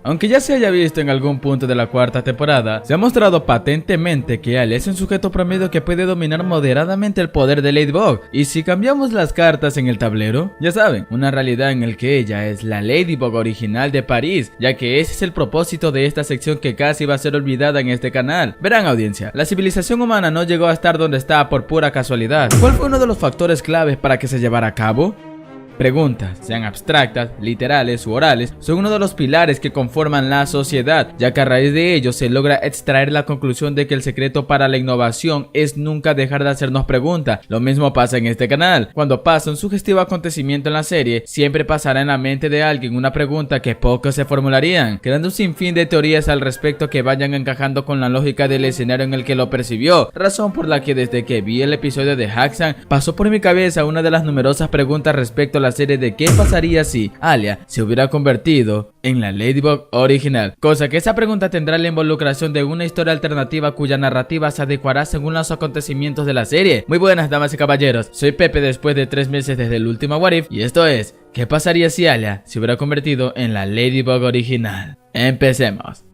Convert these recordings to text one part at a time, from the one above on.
Aunque ya se haya visto en algún punto de la cuarta temporada, se ha mostrado patentemente que Alia es un sujeto promedio que puede dominar moderadamente el poder de Ladybug. Y si cambiamos las cartas en el tablero, ya saben, una realidad en la que ella es la Ladybug original de París, ya que ese es el propósito de esta sección que casi va a ser olvidada en este canal. Verán, audiencia, la civilización humana no llegó a estar donde está por pura casualidad. ¿Cuál fue uno de los factores claves para que se llevara a cabo? Preguntas, sean abstractas, literales u orales, son uno de los pilares que conforman la sociedad, ya que a raíz de ello se logra extraer la conclusión de que el secreto para la innovación es nunca dejar de hacernos preguntas. Lo mismo pasa en este canal. Cuando pasa un sugestivo acontecimiento en la serie, siempre pasará en la mente de alguien una pregunta que pocos se formularían, creando un sinfín de teorías al respecto que vayan encajando con la lógica del escenario en el que lo percibió, razón por la que desde que vi el episodio de Hack-San pasó por mi cabeza una de las numerosas preguntas respecto a la serie de qué pasaría si Alia se hubiera convertido en la Ladybug original, cosa que esa pregunta tendrá la involucración de una historia alternativa cuya narrativa se adecuará según los acontecimientos de la serie. Muy buenas, damas y caballeros, soy Pepe después de 3 meses desde el último What If, y esto es ¿qué pasaría si Alia se hubiera convertido en la Ladybug original? Empecemos.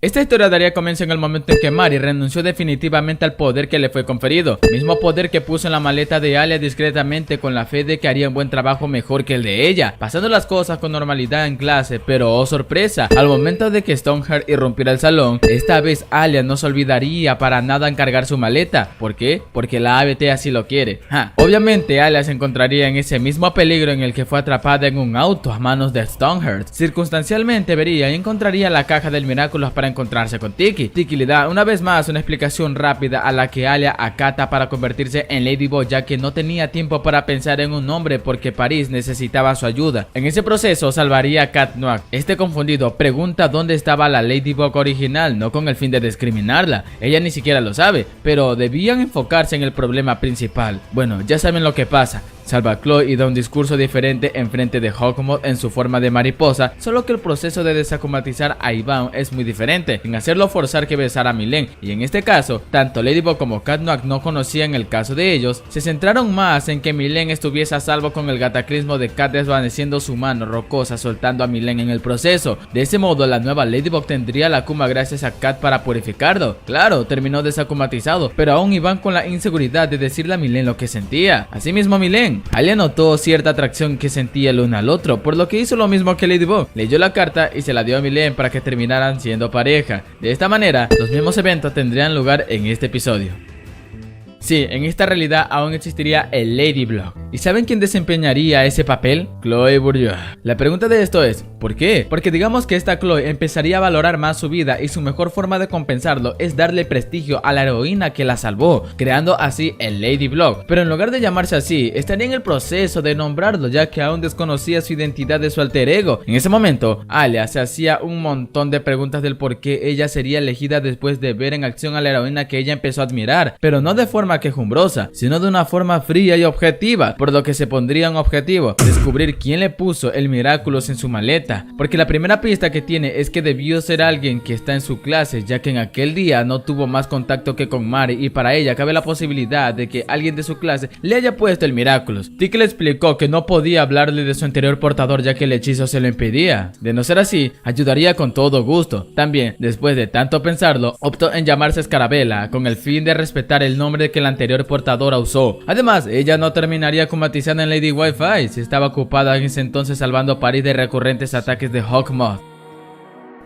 Esta historia daría comienzo en el momento en que Mari renunció definitivamente al poder que le fue conferido, mismo poder que puso en la maleta de Alia discretamente con la fe de que haría un buen trabajo mejor que el de ella, pasando las cosas con normalidad en clase, pero oh sorpresa, al momento de que Stoneheart irrumpiera el salón, esta vez Alia no se olvidaría para nada en cargar su maleta. ¿Por qué? Porque la ABT así lo quiere. Obviamente Alia se encontraría en ese mismo peligro en el que fue atrapada en un auto a manos de Stoneheart. Circunstancialmente vería y encontraría la caja del Miraculous para encontrarse con Tiki. Tiki le da una vez más una explicación rápida a la que Alia acata para convertirse en Ladybug, ya que no tenía tiempo para pensar en un nombre porque París necesitaba su ayuda. En ese proceso salvaría a Cat Noir. Este confundido pregunta dónde estaba la Ladybug original, no con el fin de discriminarla, ella ni siquiera lo sabe, pero debían enfocarse en el problema principal. Bueno, ya saben lo que pasa. Salva a Chloe y da un discurso diferente en frente de Hawkmoth en su forma de mariposa, solo que el proceso de desacumatizar a Yvonne es muy diferente, en hacerlo forzar que besara a Mylène, y en este caso, tanto Ladybug como Cat Noir no conocían el caso de ellos, se centraron más en que Mylène estuviese a salvo con el cataclismo de Cat desvaneciendo su mano rocosa soltando a Mylène en el proceso. De ese modo la nueva Ladybug tendría la Akuma gracias a Cat para purificarlo. Claro, terminó desacumatizado, pero aún iban con la inseguridad de decirle a Mylène lo que sentía. Asimismo Mylène, Alia notó cierta atracción que sentía el uno al otro, por lo que hizo lo mismo que Ladybug, leyó la carta y se la dio a Mylène para que terminaran siendo pareja. De esta manera, los mismos eventos tendrían lugar en este episodio. Sí, en esta realidad aún existiría el Ladybug. ¿Y saben quién desempeñaría ese papel? Chloe Bourgeois. La pregunta de esto es, ¿por qué? Porque digamos que esta Chloe empezaría a valorar más su vida y su mejor forma de compensarlo es darle prestigio a la heroína que la salvó, creando así el Ladybug. Pero en lugar de llamarse así, estaría en el proceso de nombrarlo, ya que aún desconocía su identidad de su alter ego. En ese momento, Alia se hacía un montón de preguntas del por qué ella sería elegida después de ver en acción a la heroína que ella empezó a admirar, pero no de forma quejumbrosa, sino de una forma fría y objetiva, por lo que se pondría un objetivo: descubrir quién le puso el Miraculous en su maleta, porque la primera pista que tiene es que debió ser alguien que está en su clase, ya que en aquel día no tuvo más contacto que con Mari y para ella cabe la posibilidad de que alguien de su clase le haya puesto el Miraculous. Tiki le explicó que no podía hablarle de su anterior portador ya que el hechizo se lo impedía. De no ser así, ayudaría con todo gusto. También, después de tanto pensarlo, optó en llamarse Scarabella con el fin de respetar el nombre que la anterior portadora usó. Además, ella no terminaría comatizando en Lady Wi-Fi si estaba ocupada en ese entonces salvando a París de recurrentes ataques de Hawkmoth.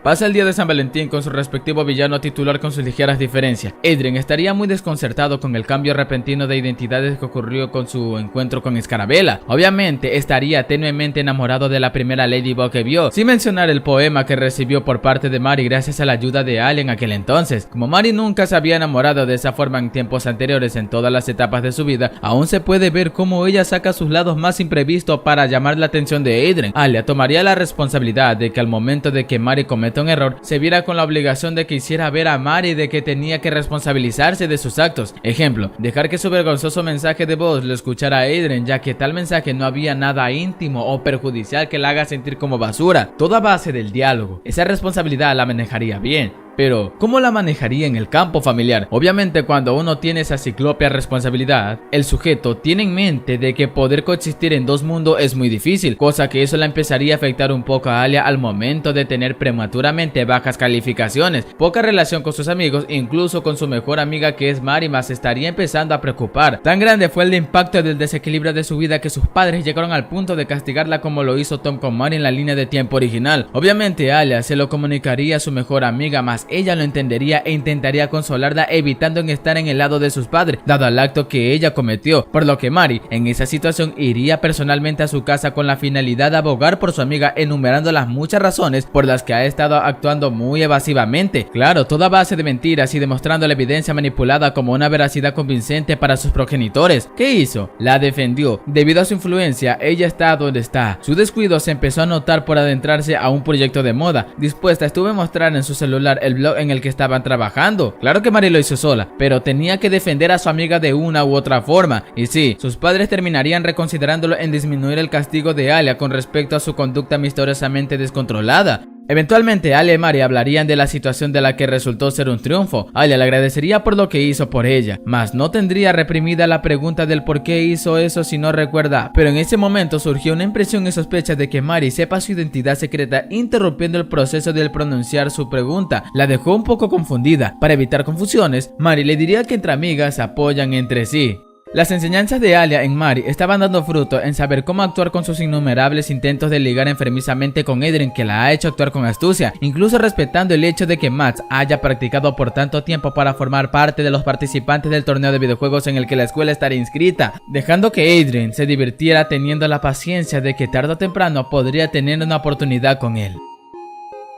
Pasa el día de San Valentín con su respectivo villano titular con sus ligeras diferencias. Adrien estaría muy desconcertado con el cambio repentino de identidades que ocurrió con su encuentro con Scarabella. Obviamente estaría tenuemente enamorado de la primera Ladybug que vio, sin mencionar el poema que recibió por parte de Mari gracias a la ayuda de Alia en aquel entonces. Como Mari nunca se había enamorado de esa forma en tiempos anteriores en todas las etapas de su vida, aún se puede ver cómo ella saca sus lados más imprevistos para llamar la atención de Adrien. Alia tomaría la responsabilidad de que al momento de que Mari cometa un error, se viera con la obligación de que hiciera ver a Mari de que tenía que responsabilizarse de sus actos. Ejemplo, dejar que su vergonzoso mensaje de voz lo escuchara a Adrien, ya que tal mensaje no había nada íntimo o perjudicial que la haga sentir como basura. Todo a base del diálogo. Esa responsabilidad la manejaría bien. pero ¿cómo la manejaría en el campo familiar? Obviamente cuando uno tiene esa ciclópea responsabilidad, el sujeto tiene en mente de que poder coexistir en dos mundos es muy difícil, cosa que eso la empezaría a afectar un poco a Alia al momento de tener prematuramente bajas calificaciones, poca relación con sus amigos, incluso con su mejor amiga que es Mari, más estaría empezando a preocupar. Tan grande fue el impacto del desequilibrio de su vida que sus padres llegaron al punto de castigarla como lo hizo Tom con Mari en la línea de tiempo original. Obviamente Alia se lo comunicaría a su mejor amiga, más ella lo entendería e intentaría consolarla evitando en estar en el lado de sus padres, dado al acto que ella cometió, por lo que Mari en esa situación iría personalmente a su casa con la finalidad de abogar por su amiga, enumerando las muchas razones por las que ha estado actuando muy evasivamente, claro, toda base de mentiras y demostrando la evidencia manipulada como una veracidad convincente para sus progenitores. ¿Qué hizo? La defendió. Debido a su influencia, ella está donde está. Su descuido se empezó a notar por adentrarse a un proyecto de moda. Dispuesta estuvo a mostrar en su celular el blog en el que estaban trabajando. Claro que Mari lo hizo sola, pero tenía que defender a su amiga de una u otra forma. Y sí, sus padres terminarían reconsiderándolo en disminuir el castigo de Alia con respecto a su conducta misteriosamente descontrolada. Eventualmente Alia y Mari hablarían de la situación de la que resultó ser un triunfo. Alia le agradecería por lo que hizo por ella, mas no tendría reprimida la pregunta del por qué hizo eso si no recuerda, pero en ese momento surgió una impresión y sospecha de que Mari sepa su identidad secreta, interrumpiendo el proceso de pronunciar su pregunta. La dejó un poco confundida. Para evitar confusiones, Mari le diría que entre amigas se apoyan entre sí. Las enseñanzas de Alia en Mari estaban dando fruto en saber cómo actuar con sus innumerables intentos de ligar enfermizamente con Adrien, que la ha hecho actuar con astucia, incluso respetando el hecho de que Max haya practicado por tanto tiempo para formar parte de los participantes del torneo de videojuegos en el que la escuela estaría inscrita, dejando que Adrien se divirtiera teniendo la paciencia de que tarde o temprano podría tener una oportunidad con él.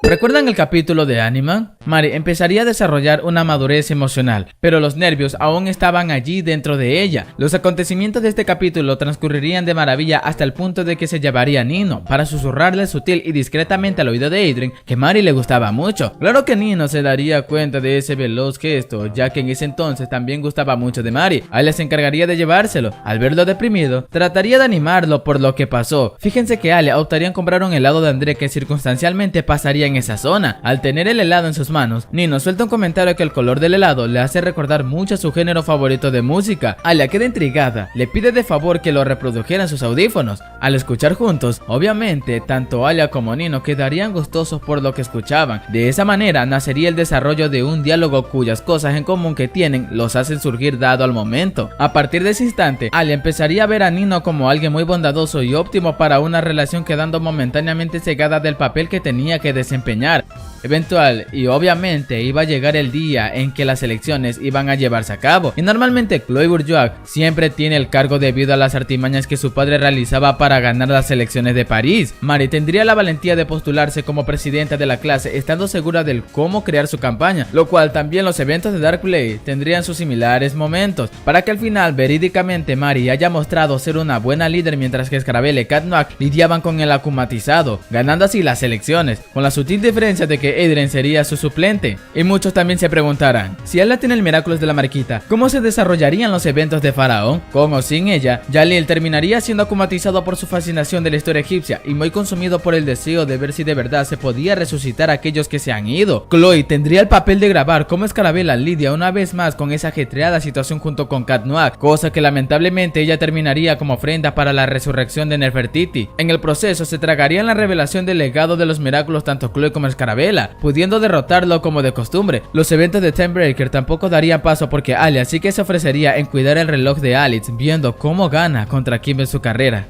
¿Recuerdan el capítulo de Anima? Mari empezaría a desarrollar una madurez emocional, pero los nervios aún estaban allí dentro de ella. Los acontecimientos de este capítulo transcurrirían de maravilla hasta el punto de que se llevaría a Nino para susurrarle sutil y discretamente al oído de Adrien que Mari le gustaba mucho. Claro que Nino se daría cuenta de ese veloz gesto, ya que en ese entonces también gustaba mucho de Mari. Alia se encargaría de llevárselo. Al verlo deprimido, trataría de animarlo por lo que pasó. Fíjense que Alia optaría en comprar un helado de André que circunstancialmente pasaría en esa zona. Al tener el helado en sus manos, Nino suelta un comentario que el color del helado le hace recordar mucho a su género favorito de música. Alia queda intrigada, le pide de favor que lo reprodujera en sus audífonos. Al escuchar juntos, obviamente, tanto Alia como Nino quedarían gustosos por lo que escuchaban. De esa manera nacería el desarrollo de un diálogo cuyas cosas en común que tienen los hacen surgir dado al momento. A partir de ese instante, Alia empezaría a ver a Nino como alguien muy bondadoso y óptimo para una relación, quedando momentáneamente cegada del papel que tenía que desempeñar. Eventual y obviamente iba a llegar el día en que las elecciones iban a llevarse a cabo, y normalmente Chloe Bourgeois siempre tiene el cargo debido a las artimañas que su padre realizaba para ganar las elecciones de París. Mari tendría la valentía de postularse como presidenta de la clase, estando segura del cómo crear su campaña, lo cual también los eventos de Dark Play tendrían sus similares momentos, para que al final verídicamente Mari haya mostrado ser una buena líder, mientras que Scarabella y Cat Noir lidiaban con el acumatizado, ganando así las elecciones, con la sutil diferencia de que Adrien sería su suplente. Y muchos también se preguntarán, si Alia tiene el Miraculous de la Marquita, ¿cómo se desarrollarían los eventos de Faraón? Con o sin ella, Jalil terminaría siendo acumatizado por su fascinación de la historia egipcia y muy consumido por el deseo de ver si de verdad se podía resucitar a aquellos que se han ido. Chloe tendría el papel de grabar cómo Scarabella lidia una vez más con esa ajetreada situación junto con Cat Noir, cosa que lamentablemente ella terminaría como ofrenda para la resurrección de Nefertiti. En el proceso se tragarían la revelación del legado de los Miraculous tanto Chloe como Scarabella, pudiendo derrotarlo como de costumbre. Los eventos de Timebreaker tampoco darían paso porque Alia sí que se ofrecería en cuidar el reloj de Alex, viendo cómo gana contra Kim en su carrera.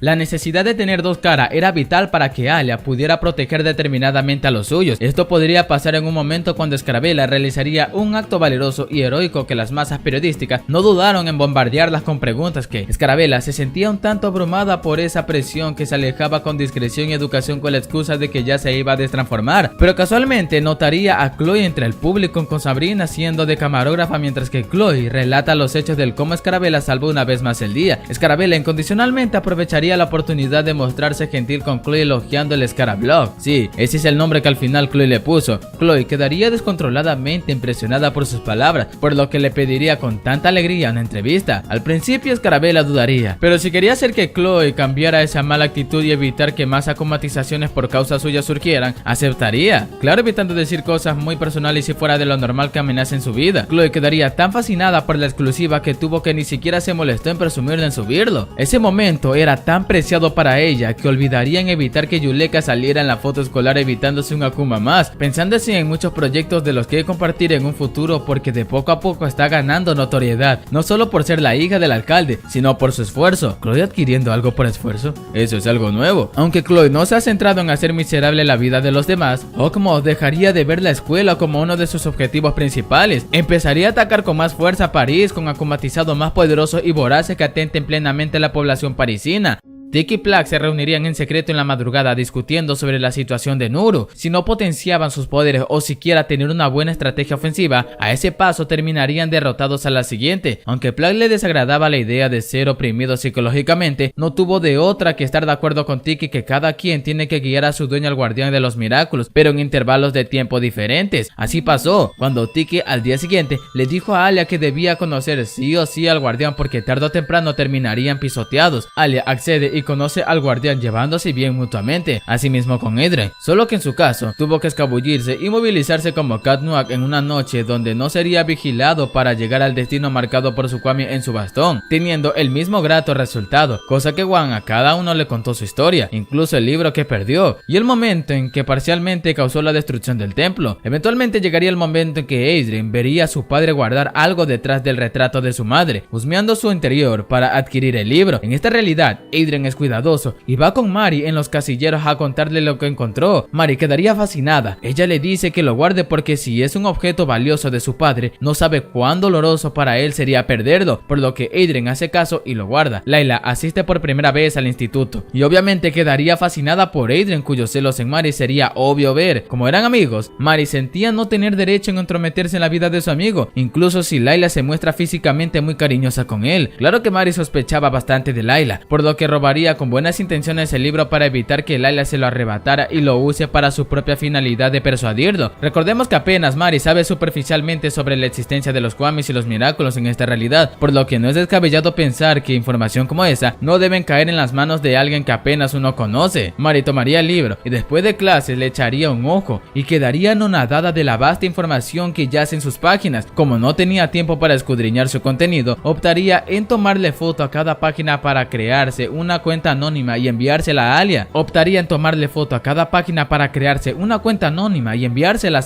La necesidad de tener dos caras era vital para que Alia pudiera proteger determinadamente a los suyos. Esto podría pasar en un momento cuando Scarabella realizaría un acto valeroso y heroico que las masas periodísticas no dudaron en bombardearlas con preguntas que Scarabella se sentía un tanto abrumada por esa presión que se alejaba con discreción y educación con la excusa de que ya se iba a destransformar. Pero casualmente notaría a Chloe entre el público con Sabrina siendo de camarógrafa, mientras que Chloe relata los hechos del cómo Scarabella salvó una vez más el día. Scarabella incondicionalmente aprovecharía daría la oportunidad de mostrarse gentil con Chloe elogiando el Scarablog. Sí, ese es el nombre que al final Chloe le puso. Chloe quedaría descontroladamente impresionada por sus palabras, por lo que le pediría con tanta alegría una entrevista. Al principio Scarabella dudaría, pero si quería hacer que Chloe cambiara esa mala actitud y evitar que más acumatizaciones por causa suya surgieran, aceptaría. Claro, evitando decir cosas muy personales y fuera de lo normal que amenacen su vida. Chloe quedaría tan fascinada por la exclusiva que tuvo que ni siquiera se molestó en presumirlo en subirlo. Ese momento era tan preciado para ella que olvidaría en evitar que Yuleka saliera en la foto escolar evitándose un Akuma más, pensando así en muchos proyectos de los que compartir en un futuro porque de poco a poco está ganando notoriedad, no solo por ser la hija del alcalde, sino por su esfuerzo. ¿Chloe adquiriendo algo por esfuerzo? Eso es algo nuevo. Aunque Chloe no se ha centrado en hacer miserable la vida de los demás, Hawkmoth dejaría de ver la escuela como uno de sus objetivos principales. Empezaría a atacar con más fuerza a París con acumatizado más poderosos y voraces que atenten plenamente a la población parisina. Tiki y Plak se reunirían en secreto en la madrugada discutiendo sobre la situación de Nuru. Si no potenciaban sus poderes o siquiera tener una buena estrategia ofensiva, a ese paso terminarían derrotados a la siguiente. Aunque Plak le desagradaba la idea de ser oprimido psicológicamente, no tuvo de otra que estar de acuerdo con Tiki que cada quien tiene que guiar a su dueño al guardián de los milagros, pero en intervalos de tiempo diferentes. Así pasó, cuando Tiki al día siguiente le dijo a Alia que debía conocer sí o sí al guardián porque tarde o temprano terminarían pisoteados. Alia accede y conoce al guardián llevándose bien mutuamente, asimismo con Adrien, solo que en su caso tuvo que escabullirse y movilizarse como Cat Noir en una noche donde no sería vigilado para llegar al destino marcado por su Kwami en su bastón, teniendo el mismo grato resultado, cosa que Wan a cada uno le contó su historia, incluso el libro que perdió y el momento en que parcialmente causó la destrucción del templo. Eventualmente llegaría el momento en que Adrien vería a su padre guardar algo detrás del retrato de su madre, husmeando su interior para adquirir el libro. En esta realidad, Adrien es cuidadoso y va con Mari en los casilleros a contarle lo que encontró. Mari quedaría fascinada. Ella le dice que lo guarde porque si es un objeto valioso de su padre, no sabe cuán doloroso para él sería perderlo, por lo que Adrien hace caso y lo guarda. Layla asiste por primera vez al instituto y obviamente quedaría fascinada por Adrien, cuyos celos en Mari sería obvio ver. Como eran amigos, Mari sentía no tener derecho en entrometerse en la vida de su amigo, incluso si Layla se muestra físicamente muy cariñosa con él. Claro que Mari sospechaba bastante de Layla, por lo que robaría con buenas intenciones el libro para evitar que Layla se lo arrebatara y lo use para su propia finalidad de persuadirlo. Recordemos que apenas Mari sabe superficialmente sobre la existencia de los Kwamis y los milagros en esta realidad, por lo que no es descabellado pensar que información como esa no deben caer en las manos de alguien que apenas uno conoce. Mari tomaría el libro y después de clases le echaría un ojo y quedaría anonadada de la vasta información que yace en sus páginas. Como no tenía tiempo para escudriñar su contenido, optaría en tomarle foto a cada página para crearse una cuenta anónima y enviársela a Alia.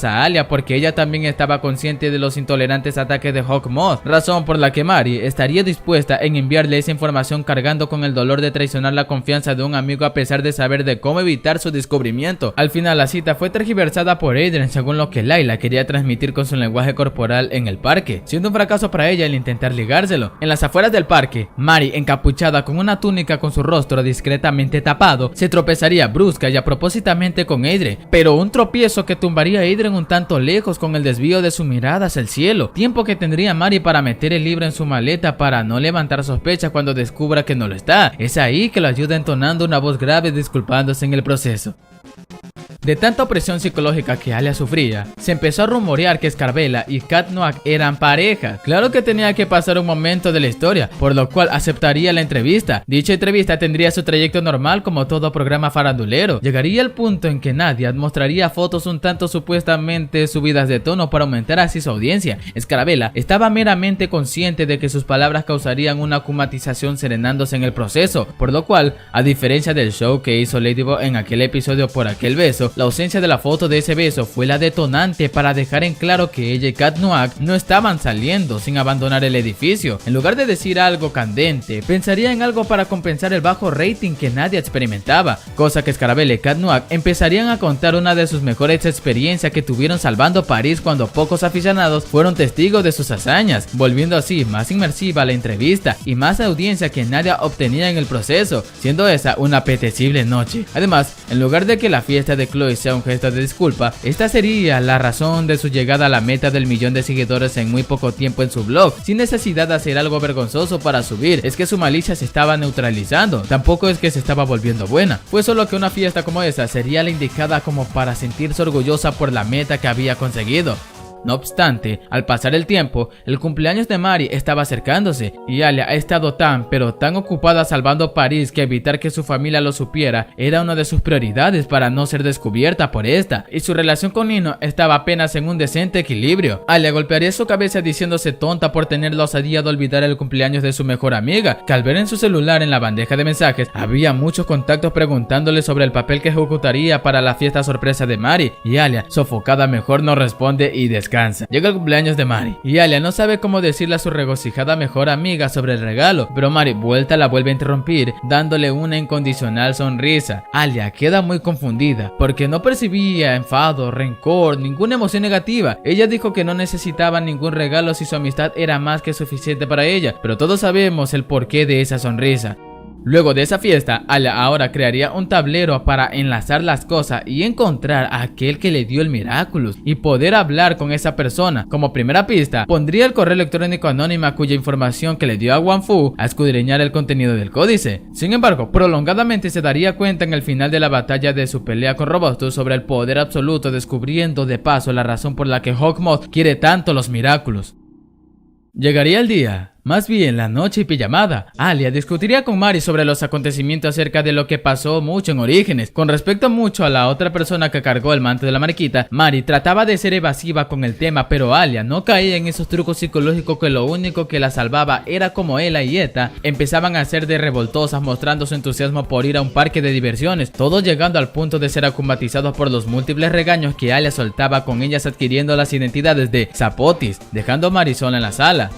A Alia porque ella también estaba consciente de los intolerantes ataques de Hawkmoth, razón por la que Mari estaría dispuesta en enviarle esa información cargando con el dolor de traicionar la confianza de un amigo a pesar de saber de cómo evitar su descubrimiento. Al final la cita fue tergiversada por Adrien según lo que Layla quería transmitir con su lenguaje corporal en el parque, siendo un fracaso para ella el intentar ligárselo. En las afueras del parque, Mari, encapuchada con una túnica con su rostro discretamente tapado, se tropezaría brusca y a propósitamente con Adrien, pero un tropiezo que tumbaría a Adrien un tanto lejos con el desvío de su mirada hacia el cielo, tiempo que tendría Mari para meter el libro en su maleta para no levantar sospechas cuando descubra que no lo está. Es ahí que lo ayuda entonando una voz grave disculpándose en el proceso. De tanta opresión psicológica que Alia sufría, se empezó a rumorear que Scarabella y Cat Noir eran pareja. Claro que tenía que pasar un momento de la historia, por lo cual aceptaría la entrevista. Dicha entrevista tendría su trayecto normal como todo programa farandulero. Llegaría el punto en que Nadia mostraría fotos un tanto supuestamente subidas de tono para aumentar así su audiencia. Scarabella estaba meramente consciente de que sus palabras causarían una acumatización serenándose en el proceso, por lo cual, a diferencia del show que hizo Ladybug en aquel episodio por aquel beso, la ausencia de la foto de ese beso fue la detonante para dejar en claro que ella y Cat Noir no estaban saliendo sin abandonar el edificio. En lugar de decir algo candente, pensaría en algo para compensar el bajo rating que Nadia experimentaba, cosa que Scarabella y Cat Noir empezarían a contar una de sus mejores experiencias que tuvieron salvando París cuando pocos aficionados fueron testigos de sus hazañas, volviendo así más inmersiva la entrevista y más audiencia que Nadia obtenía en el proceso, siendo esa una apetecible noche. Además, en lugar de que la fiesta de Chloe y sea un gesto de disculpa, esta sería la razón de su llegada a la meta del 1.000.000 de seguidores en muy poco tiempo en su blog, sin necesidad de hacer algo vergonzoso para subir. Es que su malicia se estaba neutralizando, tampoco es que se estaba volviendo buena. Fue solo que una fiesta como esa sería la indicada como para sentirse orgullosa por la meta que había conseguido. No obstante, al pasar el tiempo, el cumpleaños de Mari estaba acercándose y Alia ha estado tan ocupada salvando París que evitar que su familia lo supiera era una de sus prioridades para no ser descubierta por esta, y su relación con Nino estaba apenas en un decente equilibrio. Alia golpearía su cabeza diciéndose tonta por tener la osadía de olvidar el cumpleaños de su mejor amiga, que al ver en su celular en la bandeja de mensajes había muchos contactos preguntándole sobre el papel que ejecutaría para la fiesta sorpresa de Mari, y Alia, sofocada, mejor no responde y descansa. Llega el cumpleaños de Mari y Alia no sabe cómo decirle a su regocijada mejor amiga sobre el regalo, pero Mari la vuelve a interrumpir dándole una incondicional sonrisa. Alia queda muy confundida porque no percibía enfado, rencor, ninguna emoción negativa. Ella dijo que no necesitaba ningún regalo si su amistad era más que suficiente para ella, pero todos sabemos el porqué de esa sonrisa. Luego de esa fiesta, Alia ahora crearía un tablero para enlazar las cosas y encontrar a aquel que le dio el Miraculous y poder hablar con esa persona. Como primera pista, pondría el correo electrónico anónimo cuya información que le dio a Wang Fu a escudriñar el contenido del códice. Sin embargo, prolongadamente se daría cuenta en el final de la batalla de su pelea con Robustus sobre el poder absoluto, descubriendo de paso la razón por la que Hawkmoth quiere tanto los Miraculous. Llegaría el día, más bien la noche y pijamada. Alia discutiría con Mari sobre los acontecimientos acerca de lo que pasó mucho en Orígenes. Con respecto mucho a la otra persona que cargó el manto de la mariquita, Mari trataba de ser evasiva con el tema, pero Alia no caía en esos trucos psicológicos que lo único que la salvaba era como Ella y Eta empezaban a ser de revoltosas, mostrando su entusiasmo por ir a un parque de diversiones, todos llegando al punto de ser acumatizados por los múltiples regaños que Alia soltaba, con ellas adquiriendo las identidades de Zapotis, dejando a Mari sola en la sala.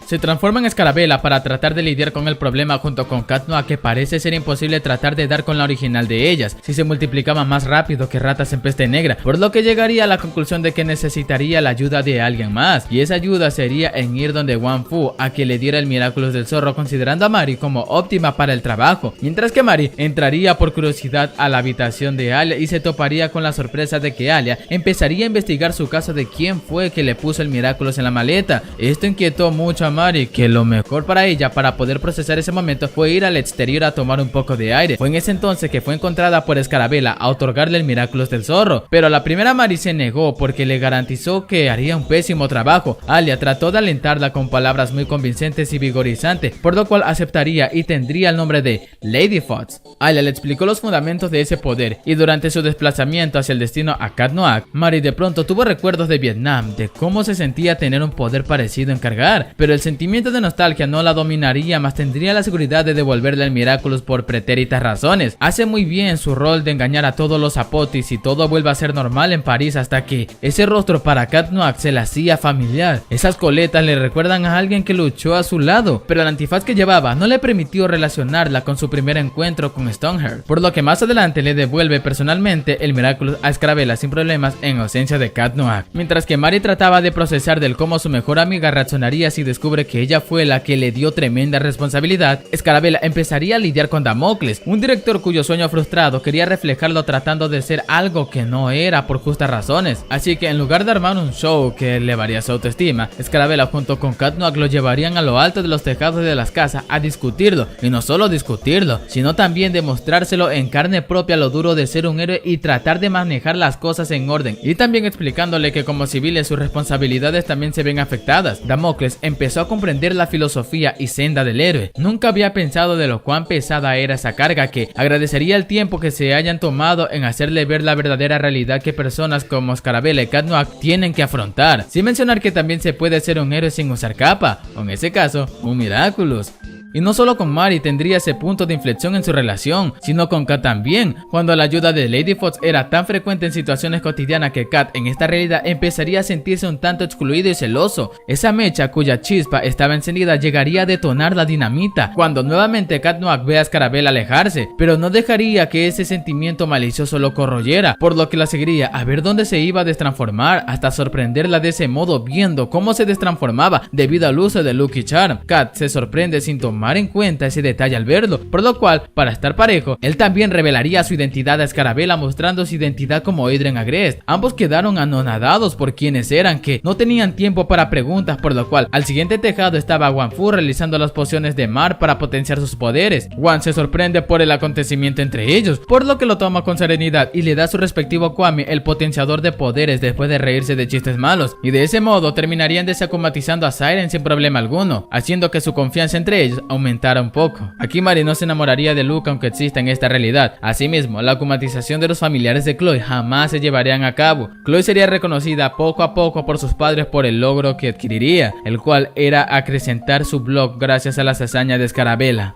Se transforma en Escarabela para tratar de lidiar con el problema junto con Cat Noir, que parece ser imposible tratar de dar con la original de ellas, si se multiplicaban más rápido que ratas en peste negra, por lo que llegaría a la conclusión de que necesitaría la ayuda de alguien más, y esa ayuda sería en ir donde Wang Fu a que le diera el Miraculous del zorro, considerando a Mari como óptima para el trabajo, mientras que Mari entraría por curiosidad a la habitación de Alia y se toparía con la sorpresa de que Alia empezaría a investigar su caso de quién fue que le puso el Miraculous en la maleta. Esto inquietó mucho a Mari, que lo mejor para ella para poder procesar ese momento fue ir al exterior a tomar un poco de aire. Fue en ese entonces que fue encontrada por Escarabela a otorgarle el Miraculous del zorro, pero la primera Mari se negó porque le garantizó que haría un pésimo trabajo. Alia trató de alentarla con palabras muy convincentes y vigorizantes, por lo cual aceptaría y tendría el nombre de Lady Fox. Alia le explicó los fundamentos de ese poder, y durante su desplazamiento hacia el destino a Cat Noir, Mari de pronto tuvo recuerdos de Vietnam, de cómo se sentía tener un poder parecido en cargar, pero el sentimiento de nostalgia no la dominaría, más tendría la seguridad de devolverle el Miraculous por pretéritas razones. Hace muy bien su rol de engañar a todos los Zapotis y todo vuelve a ser normal en París, hasta que ese rostro para Cat Noir se le hacía familiar. Esas coletas le recuerdan a alguien que luchó a su lado, pero el antifaz que llevaba no le permitió relacionarla con su primer encuentro con Stoneheart, por lo que más adelante le devuelve personalmente el Miraculous a Escarabela sin problemas en ausencia de Cat Noir. Mientras que Mari trataba de procesar del cómo su mejor amiga reaccionaría si descubre que ella fue la que le dio tremenda responsabilidad, Escarabela empezaría a lidiar con Damocles, un director cuyo sueño frustrado quería reflejarlo tratando de ser algo que no era por justas razones. Así que en lugar de armar un show que elevaría su autoestima, Escarabela junto con Cat Noir lo llevarían a lo alto de los tejados de las casas a discutirlo, y no solo discutirlo, sino también demostrárselo en carne propia lo duro de ser un héroe y tratar de manejar las cosas en orden, y también explicándole que como civiles sus responsabilidades también se ven afectadas. Damocles empezó a comprender la filosofía y senda del héroe. Nunca había pensado de lo cuán pesada era esa carga, que agradecería el tiempo que se hayan tomado en hacerle ver la verdadera realidad que personas como Escarabela y Cat Noir tienen que afrontar, sin mencionar que también se puede ser un héroe sin usar capa, o en ese caso, un Miraculous. Y no solo con Mari tendría ese punto de inflexión en su relación, sino con Kat también, cuando la ayuda de Lady Fox era tan frecuente en situaciones cotidianas que Kat en esta realidad empezaría a sentirse un tanto excluido y celoso. Esa mecha cuya chispa estaba encendida llegaría a detonar la dinamita, cuando nuevamente Cat Noir ve a Escarabela alejarse, pero no dejaría que ese sentimiento malicioso lo corroyera, por lo que la seguiría a ver dónde se iba a destransformar, hasta sorprenderla de ese modo viendo cómo se destransformaba debido al uso de Lucky Charm. Kat se sorprende sin tomar tomar en cuenta ese detalle al verlo, por lo cual, para estar parejo, él también revelaría su identidad a Scarabella, mostrando su identidad como Adrien Agreste. Ambos quedaron anonadados por quienes eran, que no tenían tiempo para preguntas, por lo cual al siguiente tejado estaba Wang Fu realizando las pociones de mar para potenciar sus poderes. Wang se sorprende por el acontecimiento entre ellos, por lo que lo toma con serenidad y le da a su respectivo Kwami el potenciador de poderes después de reírse de chistes malos, y de ese modo terminarían desakumatizando a Siren sin problema alguno, haciendo que su confianza entre ellos aumentara un poco. Aquí Mari no se enamoraría de Luke aunque exista en esta realidad. Asimismo, la akumatización de los familiares de Chloe jamás se llevarían a cabo. Chloe sería reconocida poco a poco por sus padres por el logro que adquiriría, el cual era acrecentar su blog gracias a las hazañas de Scarabella.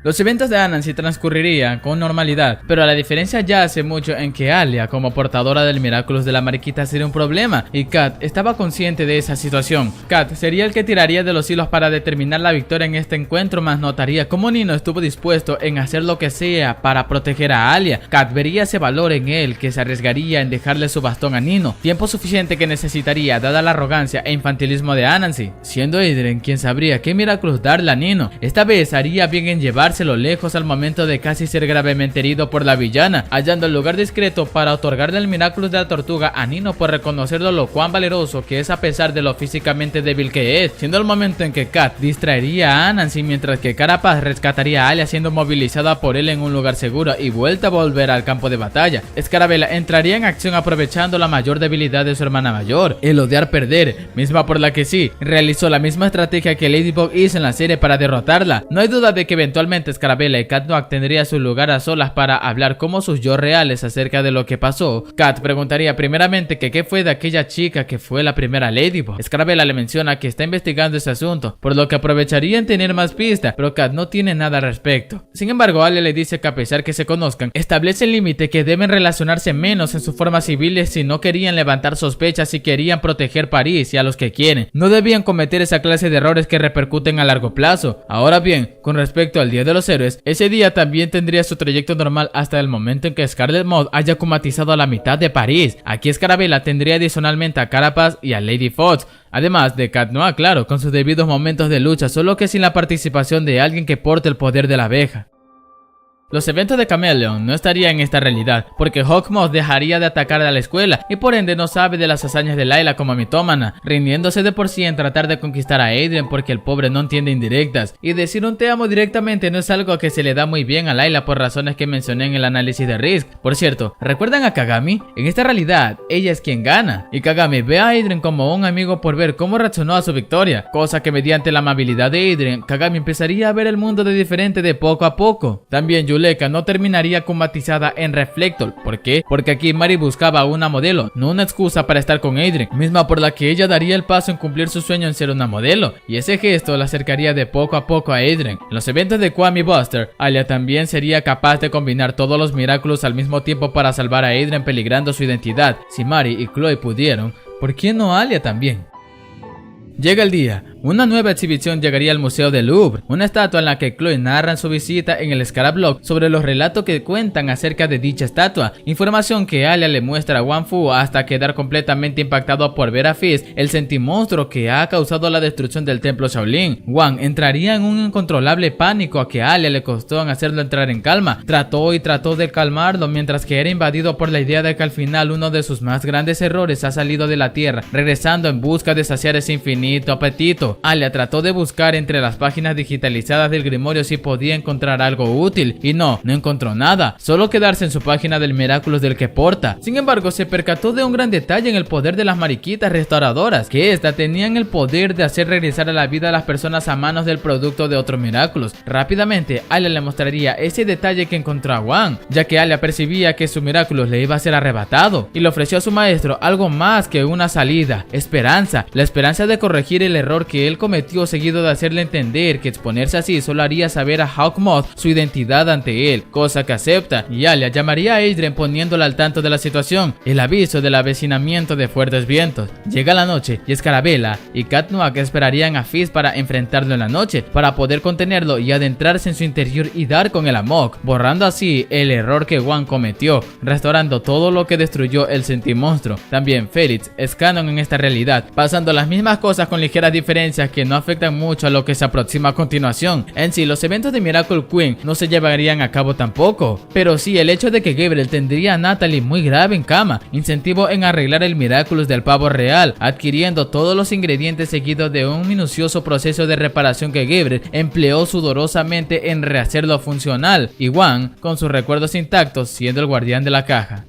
Los eventos de Anansi transcurrirían con normalidad, pero la diferencia yace mucho en que Alia, como portadora del Miraculous de la Mariquita, sería un problema, y Kat estaba consciente de esa situación. Kat sería el que tiraría de los hilos para determinar la victoria en este encuentro, mas notaría cómo Nino estuvo dispuesto en hacer lo que sea para proteger a Alia. Kat vería ese valor en él, que se arriesgaría en dejarle su bastón a Nino, tiempo suficiente que necesitaría dada la arrogancia e infantilismo de Anansi, siendo Adrien quien sabría qué Miraculous darle a Nino. Esta vez haría bien en llevarse lo lejos al momento de casi ser gravemente herido por la villana, hallando el lugar discreto para otorgarle el Miraculous de la tortuga a Nino por reconocerlo lo cuán valeroso que es a pesar de lo físicamente débil que es, siendo el momento en que Kat distraería a Anansi mientras que Carapace rescataría a Alia siendo movilizada por él en un lugar seguro y vuelta a volver al campo de batalla. Scarabella entraría en acción aprovechando la mayor debilidad de su hermana mayor, el odiar perder, misma por la que sí, realizó la misma estrategia que Ladybug hizo en la serie para derrotarla. No hay duda de que eventualmente Scarabella y Kat Noir tendría su lugar a solas para hablar como sus yo reales acerca de lo que pasó. Kat preguntaría primeramente que qué fue de aquella chica que fue la primera Ladybug. Scarabella le menciona que está investigando ese asunto, por lo que aprovecharía en tener más pistas, pero Kat no tiene nada al respecto. Sin embargo, Alia le dice que a pesar que se conozcan, establece el límite que deben relacionarse menos en sus formas civiles si no querían levantar sospechas y querían proteger París y a los que quieren. No debían cometer esa clase de errores que repercuten a largo plazo. Ahora bien, con respecto al Día de los Héroes, ese día también tendría su trayecto normal hasta el momento en que Scarlet Maud haya acumatizado a la mitad de París. Aquí Scarabella tendría adicionalmente a Carapace y a Lady Fox, además de Kat Noir, claro, con sus debidos momentos de lucha, solo que sin la participación de alguien que porte el poder de la abeja. Los eventos de Chameleon no estarían en esta realidad, porque Hawkmoth dejaría de atacar a la escuela y por ende no sabe de las hazañas de Layla como mitómana, rindiéndose de por sí en tratar de conquistar a Adrien porque el pobre no entiende indirectas, y decir un te amo directamente no es algo que se le da muy bien a Layla por razones que mencioné en el análisis de Risk. Por cierto, ¿recuerdan a Kagami? En esta realidad, ella es quien gana, y Kagami ve a Adrien como un amigo por ver cómo reaccionó a su victoria, cosa que mediante la amabilidad de Adrien, Kagami empezaría a ver el mundo de diferente de poco a poco. También Yuleka no terminaría acumatizada en Reflector. ¿Por qué? Porque aquí Mari buscaba una modelo, no una excusa para estar con Adrien, misma por la que ella daría el paso en cumplir su sueño en ser una modelo, y ese gesto la acercaría de poco a poco a Adrien. En los eventos de Kwami Buster, Alia también sería capaz de combinar todos los Miraculous al mismo tiempo para salvar a Adrien peligrando su identidad. Si Mari y Chloe pudieron, ¿por qué no Alia también? Llega el día. Una nueva exhibición llegaría al Museo del Louvre, una estatua en la que Chloe narra en su visita en el Scarablog sobre los relatos que cuentan acerca de dicha estatua, información que Alia le muestra a Wang Fu hasta quedar completamente impactado por ver a Fist, el sentimonstruo que ha causado la destrucción del templo Shaolin. Wang entraría en un incontrolable pánico a que a Alia le costó en hacerlo entrar en calma. Trató y trató de calmarlo mientras que era invadido por la idea de que al final uno de sus más grandes errores ha salido de la tierra, regresando en busca de saciar ese infinito apetito. Alia trató de buscar entre las páginas digitalizadas del Grimorio si podía encontrar algo útil, y no encontró nada, solo quedarse en su página del Miraculous del que porta. Sin embargo, se percató de un gran detalle en el poder de las mariquitas restauradoras, que éstas tenían el poder de hacer regresar a la vida a las personas a manos del producto de otro Miraculous. Rápidamente, Alia le mostraría ese detalle que encontró a Wang, ya que Alia percibía que su Miraculous le iba a ser arrebatado, y le ofreció a su maestro algo más que una salida: esperanza, la esperanza de corregir el error que él cometió, seguido de hacerle entender que exponerse así solo haría saber a Hawkmoth su identidad ante él, cosa que acepta, y Alia llamaría a Adrien poniéndola al tanto de la situación, el aviso del avecinamiento de fuertes vientos. Llega la noche y Scarabella y Kat Noir esperarían a Fist para enfrentarlo en la noche, para poder contenerlo y adentrarse en su interior y dar con el amok, borrando así el error que Wang cometió, restaurando todo lo que destruyó el sentimonstruo. También Felix es canon en esta realidad, pasando las mismas cosas con ligeras diferencias diferencias que no afectan mucho a lo que se aproxima a continuación. En sí, los eventos de Miracle Queen no se llevarían a cabo tampoco, pero sí el hecho de que Gabriel tendría a Natalie muy grave en cama incentivó en arreglar el Miraculous del pavo real, adquiriendo todos los ingredientes seguidos de un minucioso proceso de reparación que Gabriel empleó sudorosamente en rehacerlo funcional, y Wang, con sus recuerdos intactos, siendo el guardián de la caja.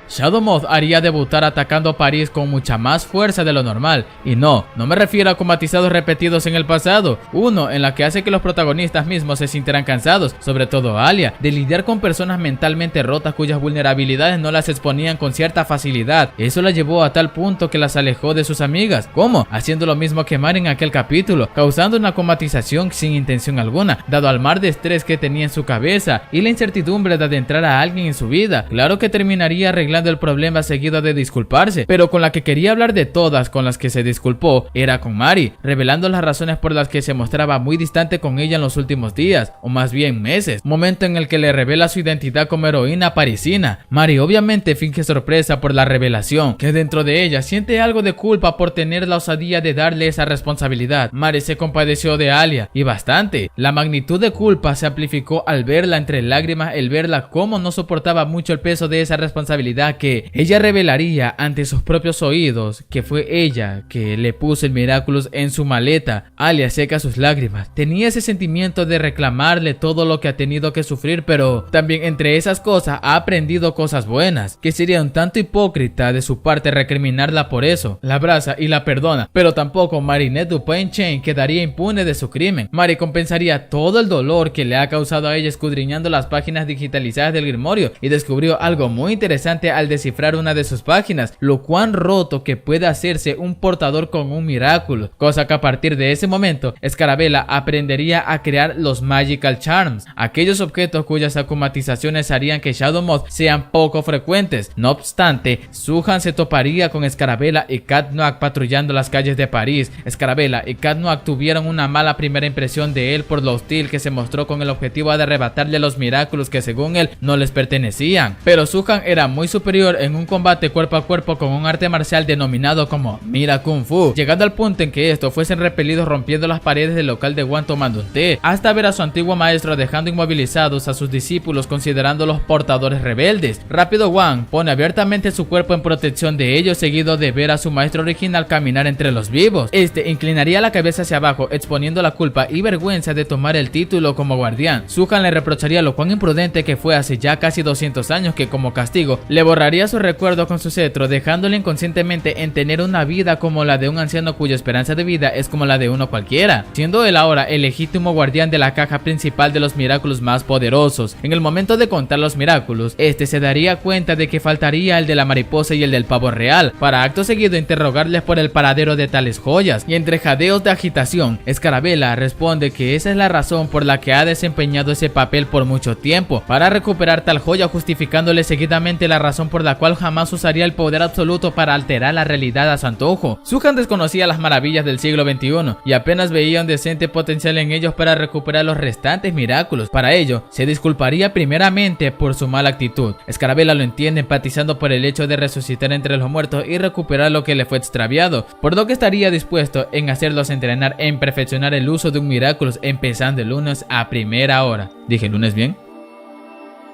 Shadow Moth haría debutar atacando París con mucha más fuerza de lo normal, y no me refiero a combatizados repetidos en el pasado, uno en la que hace que los protagonistas mismos se sintieran cansados, sobre todo Alia, de lidiar con personas mentalmente rotas cuyas vulnerabilidades no las exponían con cierta facilidad. Eso la llevó a tal punto que las alejó de sus amigas, como haciendo lo mismo que Mari en aquel capítulo, causando una comatización sin intención alguna, dado al mar de estrés que tenía en su cabeza y la incertidumbre de adentrar a alguien en su vida. Claro que terminaría arreglando el problema seguido de disculparse, pero con la que quería hablar de todas con las que se disculpó era con Mari, revelando las razones por las que se mostraba muy distante con ella en los últimos días, o más bien meses, momento en el que le revela su identidad como heroína parisina. Mari obviamente finge sorpresa por la revelación, que dentro de ella siente algo de culpa por tener la osadía de darle esa responsabilidad. Mari se compadeció de Alia, y bastante. La magnitud de culpa se amplificó al verla entre lágrimas, el verla como no soportaba mucho el peso de esa responsabilidad que ella revelaría ante sus propios oídos que fue ella que le puso el Miraculous en su maleta. Alia seca sus lágrimas. Tenía ese sentimiento de reclamarle todo lo que ha tenido que sufrir, pero también entre esas cosas ha aprendido cosas buenas, que sería un tanto hipócrita de su parte recriminarla por eso. La abraza y la perdona, pero tampoco Marinette Dupain-Chain quedaría impune de su crimen. Mari compensaría todo el dolor que le ha causado a ella escudriñando las páginas digitalizadas del Grimorio, y descubrió algo muy interesante al descifrar una de sus páginas: lo cuán roto que puede hacerse un portador con un Miraculous, cosa que a partir de ese momento Scarabella aprendería a crear los Magical Charms, aquellos objetos cuyas acumatizaciones harían que Shadow Moth sean poco frecuentes. No obstante, Su-Han se toparía con Scarabella y Cat Noir patrullando las calles de París. Scarabella y Cat Noir tuvieron una mala primera impresión de él por lo hostil que se mostró con el objetivo de arrebatarle los Miraculous que según él no les pertenecían, pero Su-Han era muy superior en un combate cuerpo a cuerpo con un arte marcial denominado como Mira Kung Fu, llegando al punto en que estos fuesen repelidos rompiendo las paredes del local de Wang tomando un té, hasta ver a su antiguo maestro dejando inmovilizados a sus discípulos considerándolos portadores rebeldes. Rápido Wang pone abiertamente su cuerpo en protección de ellos, seguido de ver a su maestro original caminar entre los vivos. Este inclinaría la cabeza hacia abajo, exponiendo la culpa y vergüenza de tomar el título como guardián. Su-Han le reprocharía lo cuán imprudente que fue hace ya casi 200 años, que como castigo le borraría su recuerdo con su cetro, dejándole inconscientemente en tener una vida como la de un anciano cuya esperanza de vida es como la de uno cualquiera, siendo él ahora el legítimo guardián de la caja principal de los Miraculous más poderosos. En el momento de contar los Miraculous, este se daría cuenta de que faltaría el de la mariposa y el del pavo real, para acto seguido interrogarles por el paradero de tales joyas, y entre jadeos de agitación, Scarabella responde que esa es la razón por la que ha desempeñado ese papel por mucho tiempo, para recuperar tal joya, justificándole seguidamente la razón por la cual jamás usaría el poder absoluto para alterar la realidad a su antojo. Su-Han desconocía las maravillas del siglo XXI y apenas veía un decente potencial en ellos para recuperar los restantes Miraculous. Para ello, se disculparía primeramente por su mala actitud. Scarabella lo entiende, empatizando por el hecho de resucitar entre los muertos y recuperar lo que le fue extraviado, por lo que estaría dispuesto en hacerlos entrenar en perfeccionar el uso de un Miraculous empezando el lunes a primera hora. ¿Dije lunes bien?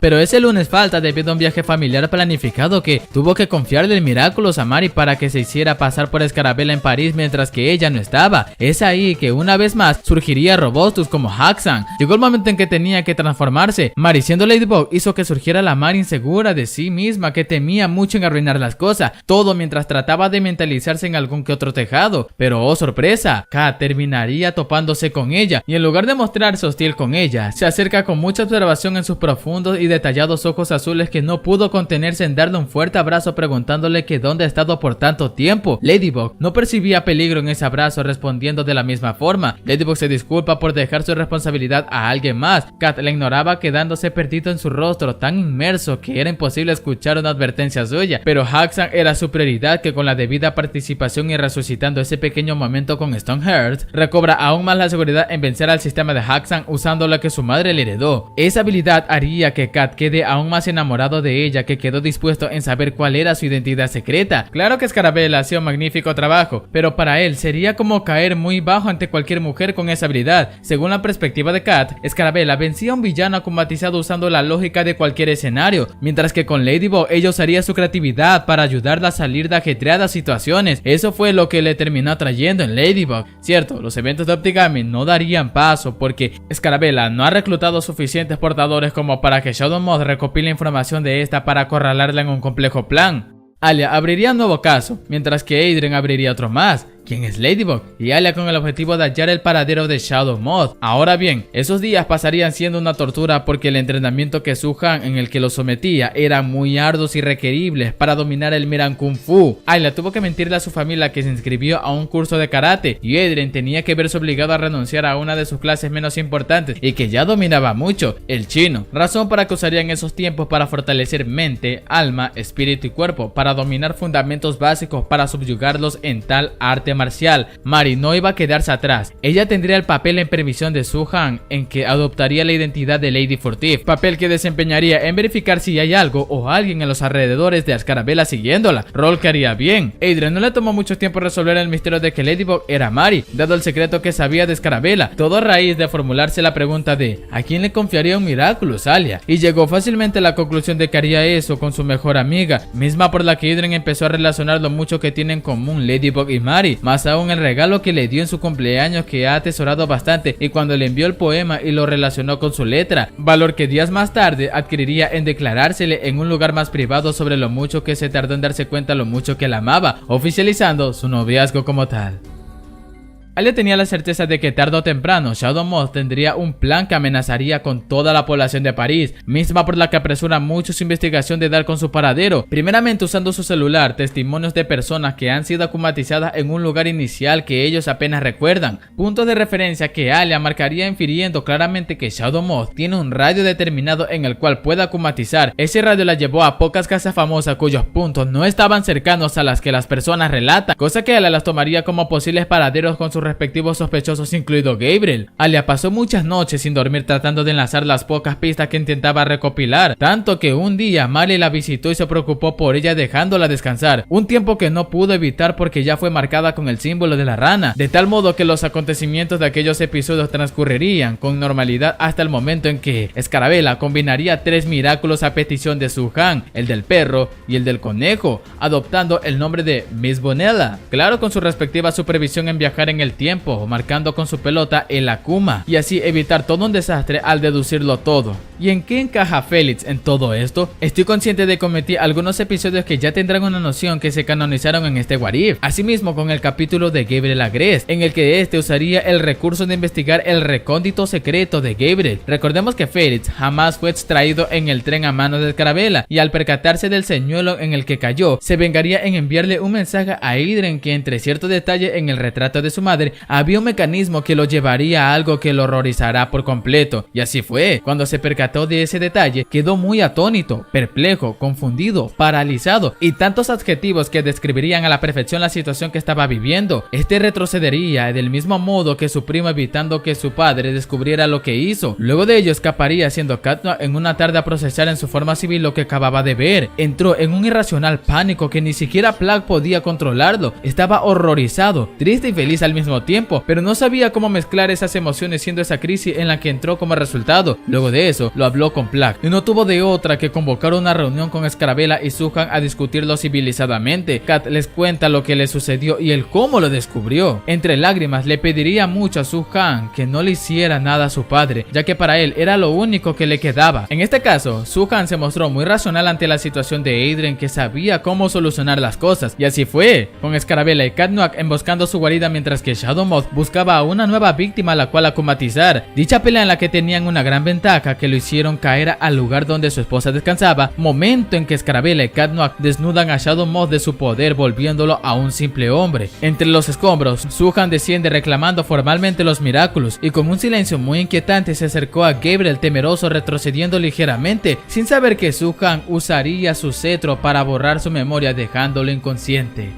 Pero ese lunes falta debido a un viaje familiar planificado que tuvo que confiarle el Miraculous a Mari para que se hiciera pasar por Scarabella en París mientras que ella no estaba. Es ahí que una vez más surgiría Robustus como Haxan. Llegó el momento en que tenía que transformarse. Mari, siendo Ladybug, hizo que surgiera la Mari insegura de sí misma, que temía mucho en arruinar las cosas, todo mientras trataba de mentalizarse en algún que otro tejado. Pero oh sorpresa, Kat terminaría topándose con ella y en lugar de mostrarse hostil con ella, se acerca con mucha observación en sus profundos y detallados ojos azules, que no pudo contenerse en darle un fuerte abrazo preguntándole que dónde ha estado por tanto tiempo. Ladybug no percibía peligro en ese abrazo, respondiendo de la misma forma. Ladybug se disculpa por dejar su responsabilidad a alguien más. Kat la ignoraba, quedándose perdido en su rostro tan inmerso que era imposible escuchar una advertencia suya, pero Haxan era su prioridad, que con la debida participación y resucitando ese pequeño momento con Stoneheart, recobra aún más la seguridad en vencer al sistema de Haxan usando la que su madre le heredó. Esa habilidad haría que Kat quede aún más enamorado de ella, que quedó dispuesto en saber cuál era su identidad secreta. Claro que Scarabella hacía un magnífico trabajo, pero para él sería como caer muy bajo ante cualquier mujer con esa habilidad. Según la perspectiva de Kat, Scarabella vencía a un villano acomatizado usando la lógica de cualquier escenario, mientras que con Ladybug ella usaría su creatividad para ayudarla a salir de ajetreadas situaciones. Eso fue lo que le terminó atrayendo en Ladybug. Cierto, los eventos de Optigami no darían paso porque Scarabella no ha reclutado suficientes portadores como para que Shadow Moth recopile información de esta para acorralarla en un complejo plan. Alia abriría un nuevo caso, mientras que Adrien abriría otro más. ¿Quién es Ladybug? Y Alia con el objetivo de hallar el paradero de Shadow Moth. Ahora bien, esos días pasarían siendo una tortura porque el entrenamiento que Su-Han en el que lo sometía eran muy arduos y requeribles para dominar el Miran Kung Fu. Alia tuvo que mentirle a su familia que se inscribió a un curso de karate y Adrien tenía que verse obligado a renunciar a una de sus clases menos importantes y que ya dominaba mucho, el chino. Razón para que usarían esos tiempos para fortalecer mente, alma, espíritu y cuerpo, para dominar fundamentos básicos para subyugarlos en tal arte marcial. Mari no iba a quedarse atrás. Ella tendría el papel en permisión de Su-Han, en que adoptaría la identidad de Lady Furtive, papel que desempeñaría en verificar si hay algo o alguien en los alrededores de Scarabella siguiéndola, rol que haría bien. Adrien no le tomó mucho tiempo resolver el misterio de que Ladybug era Mari, dado el secreto que sabía de Scarabella, todo a raíz de formularse la pregunta de ¿a quién le confiaría un Miraculous Alia? Y llegó fácilmente a la conclusión de que haría eso con su mejor amiga, misma por la que Adrien empezó a relacionar lo mucho que tienen en común Ladybug y Mari, más aún el regalo que le dio en su cumpleaños, que ha atesorado bastante, y cuando le envió el poema y lo relacionó con su letra, valor que días más tarde adquiriría en declarársele en un lugar más privado sobre lo mucho que se tardó en darse cuenta lo mucho que la amaba, oficializando su noviazgo como tal. Alia tenía la certeza de que tarde o temprano Shadow Moth tendría un plan que amenazaría con toda la población de París, misma por la que apresura mucho su investigación de dar con su paradero, primeramente usando su celular testimonios de personas que han sido acumatizadas en un lugar inicial que ellos apenas recuerdan, puntos de referencia que Alia marcaría infiriendo claramente que Shadow Moth tiene un radio determinado en el cual puede acumatizar. Ese radio la llevó a pocas casas famosas cuyos puntos no estaban cercanos a las que las personas relatan, cosa que Alia las tomaría como posibles paraderos con sus respectivos sospechosos, incluido Gabriel. Alia pasó muchas noches sin dormir tratando de enlazar las pocas pistas que intentaba recopilar, tanto que un día Mari la visitó y se preocupó por ella dejándola descansar, un tiempo que no pudo evitar porque ya fue marcada con el símbolo de la rana, de tal modo que los acontecimientos de aquellos episodios transcurrirían con normalidad hasta el momento en que Scarabella combinaría 3 Miraculous a petición de Su-Han, el del perro y el del conejo, adoptando el nombre de Miss Bonella, claro, con su respectiva supervisión en viajar en el tiempo, marcando con su pelota el Akuma, y así evitar todo un desastre al deducirlo todo. ¿Y en qué encaja Felix en todo esto? Estoy consciente de que cometí algunos episodios que ya tendrán una noción que se canonizaron en este What If, asimismo con el capítulo de Gabriel Agreste, en el que este usaría el recurso de investigar el recóndito secreto de Gabriel. Recordemos que Felix jamás fue extraído en el tren a mano de Scarabella, y al percatarse del señuelo en el que cayó, se vengaría en enviarle un mensaje a Adrien que entre cierto detalle en el retrato de su madre había un mecanismo que lo llevaría a algo que lo horrorizará por completo, y así fue. Cuando se percató de ese detalle, quedó muy atónito, perplejo, confundido, paralizado y tantos adjetivos que describirían a la perfección la situación que estaba viviendo. Este retrocedería del mismo modo que su primo, evitando que su padre descubriera lo que hizo. Luego de ello escaparía haciendo Kat Noir en una tarde a procesar en su forma civil lo que acababa de ver. Entró en un irracional pánico que ni siquiera Plagg podía controlarlo. Estaba horrorizado, triste y feliz al mismo tiempo, pero no sabía cómo mezclar esas emociones, siendo esa crisis en la que entró como resultado. Luego de eso lo habló con Plagg y no tuvo de otra que convocar una reunión con Scarabella y Su-Han a discutirlo civilizadamente. Kat les cuenta lo que le sucedió y el cómo lo descubrió. Entre lágrimas le pediría mucho a Su-Han que no le hiciera nada a su padre, ya que para él era lo único que le quedaba. En este caso, Su-Han se mostró muy racional ante la situación de Adrien, que sabía cómo solucionar las cosas, y así fue, con Scarabella y Kat Noir emboscando su guarida mientras que Shadow Moth buscaba a una nueva víctima a la cual acumatizar. Dicha pelea en la que tenían una gran ventaja que lo hicieron caer al lugar donde su esposa descansaba, momento en que Scarabella y Kat Noir desnudan a Shadow Moth de su poder, volviéndolo a un simple hombre. Entre los escombros, Su-Han desciende reclamando formalmente los Miraculous y con un silencio muy inquietante se acercó a Gabriel temeroso, retrocediendo ligeramente, sin saber que Su-Han usaría su cetro para borrar su memoria dejándolo inconsciente.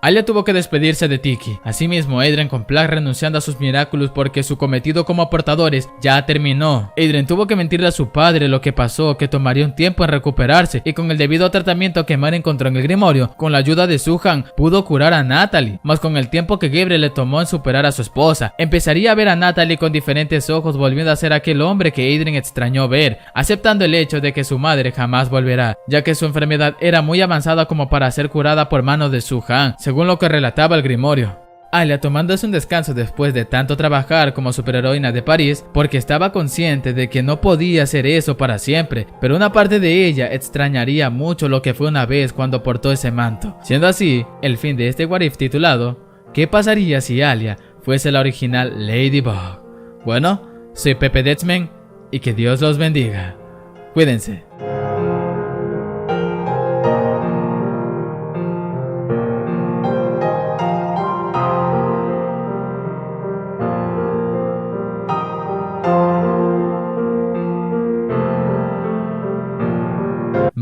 Alia tuvo que despedirse de Tiki. Asimismo, Adrien con Plagg renunciando a sus Miraculous porque su cometido como portadores ya terminó. Adrien tuvo que mentirle a su padre lo que pasó, que tomaría un tiempo en recuperarse, y con el debido tratamiento que Mare encontró en el Grimorio, con la ayuda de Su-Han, pudo curar a Natalie. Mas con el tiempo que Gabriel le tomó en superar a su esposa, empezaría a ver a Natalie con diferentes ojos, volviendo a ser aquel hombre que Adrien extrañó ver, aceptando el hecho de que su madre jamás volverá, ya que su enfermedad era muy avanzada como para ser curada por mano de Su-Han, según lo que relataba el Grimorio. Alia tomándose un descanso después de tanto trabajar como superheroína de París, porque estaba consciente de que no podía hacer eso para siempre, pero una parte de ella extrañaría mucho lo que fue una vez cuando portó ese manto. Siendo así, el fin de este What If titulado ¿Qué pasaría si Alia fuese la original Ladybug? Bueno, soy Pepe Detzman y que Dios los bendiga. Cuídense.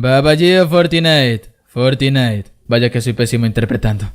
Babajio Fortnite. Vaya que soy pésimo interpretando.